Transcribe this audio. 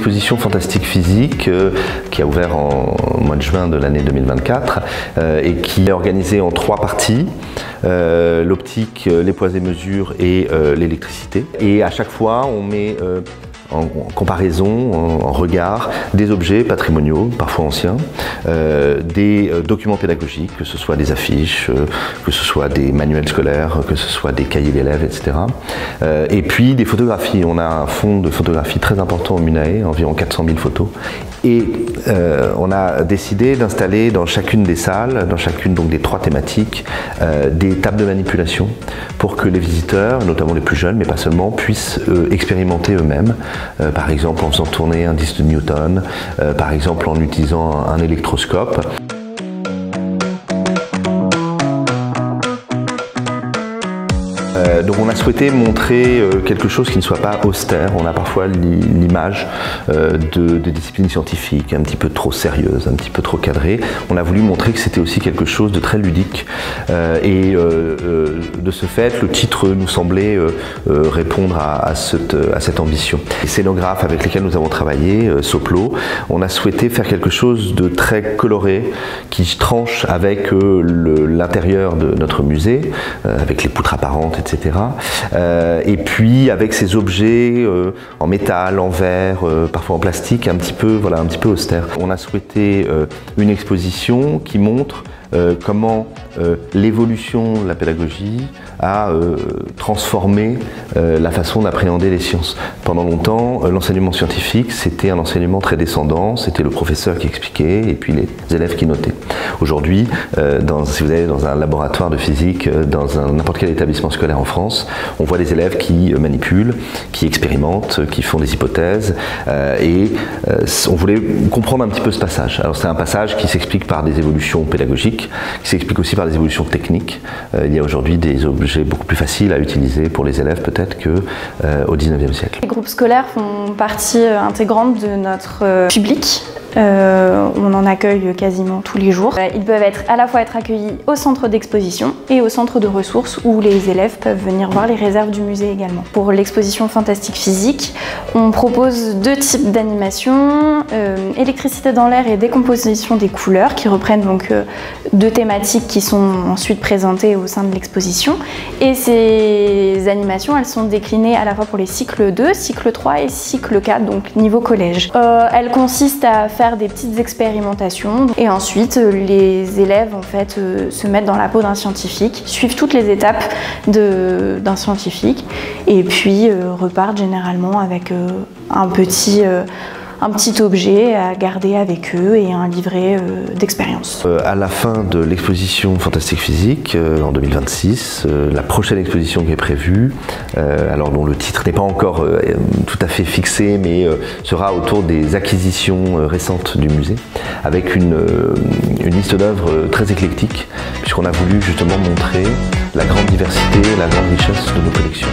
l'exposition Fantastique Physique qui a ouvert au mois de juin de l'année 2024 et qui est organisée en 3 parties. L'optique, les poids et mesures et l'électricité. Et à chaque fois, on met en comparaison, en regard, des objets patrimoniaux, parfois anciens, des documents pédagogiques, que ce soit des affiches, que ce soit des manuels scolaires, que ce soit des cahiers d'élèves, etc. Et puis des photographies. On a un fonds de photographie très important au Munae, environ 400 000 photos. Et on a décidé d'installer dans chacune des salles, dans chacune donc des 3 thématiques, des tables de manipulation pour que les visiteurs, notamment les plus jeunes, mais pas seulement, puissent expérimenter eux-mêmes. Par exemple en faisant tourner un disque de Newton, par exemple en utilisant un électroscope. Donc on a souhaité montrer quelque chose qui ne soit pas austère. On a parfois l'image de disciplines scientifiques un petit peu trop sérieuses, un petit peu trop cadrées. On a voulu montrer que c'était aussi quelque chose de très ludique et de ce fait le titre nous semblait répondre à cette ambition. Les scénographes avec lesquels nous avons travaillé, Soplo, on a souhaité faire quelque chose de très coloré qui tranche avec l'intérieur de notre musée, avec les poutres apparentes, etc. Et puis avec ces objets en métal, en verre, parfois en plastique, un petit peu austère. On a souhaité une exposition qui montre comment l'évolution de la pédagogie a transformé la façon d'appréhender les sciences. Pendant longtemps, l'enseignement scientifique, c'était un enseignement très descendant, c'était le professeur qui expliquait et puis les élèves qui notaient. Aujourd'hui, si vous allez dans un laboratoire de physique, dans n'importe quel établissement scolaire en France, on voit des élèves qui manipulent, qui expérimentent, qui font des hypothèses et on voulait comprendre un petit peu ce passage. Alors c'est un passage qui s'explique par des évolutions pédagogiques, qui s'explique aussi par des évolutions techniques. Il y a aujourd'hui des objets beaucoup plus faciles à utiliser pour les élèves peut-être qu'au 19e siècle. Les groupes scolaires font partie intégrante de notre public. On en accueille quasiment tous les jours. Ils peuvent à la fois être accueillis au centre d'exposition et au centre de ressources où les élèves peuvent venir voir les réserves du musée également. Pour l'exposition Fantastique Physique, on propose 2 types d'animation, électricité dans l'air et décomposition des couleurs qui reprennent donc 2 thématiques qui sont ensuite présentées au sein de l'exposition. Et ces animations, elles sont déclinées à la fois pour les cycles 2, cycle 3 et cycle 4, donc niveau collège. Elles consistent à faire des petites expérimentations et ensuite les élèves en fait se mettent dans la peau d'un scientifique, suivent toutes les étapes d'un scientifique et puis repartent généralement avec un petit objet à garder avec eux et un livret d'expérience. À la fin de l'exposition Fantastique Physique en 2026, la prochaine exposition qui est prévue, alors dont le titre n'est pas encore tout à fait fixé, mais sera autour des acquisitions récentes du musée, avec une liste d'œuvres très éclectique, puisqu'on a voulu justement montrer la grande diversité, la grande richesse de nos collections.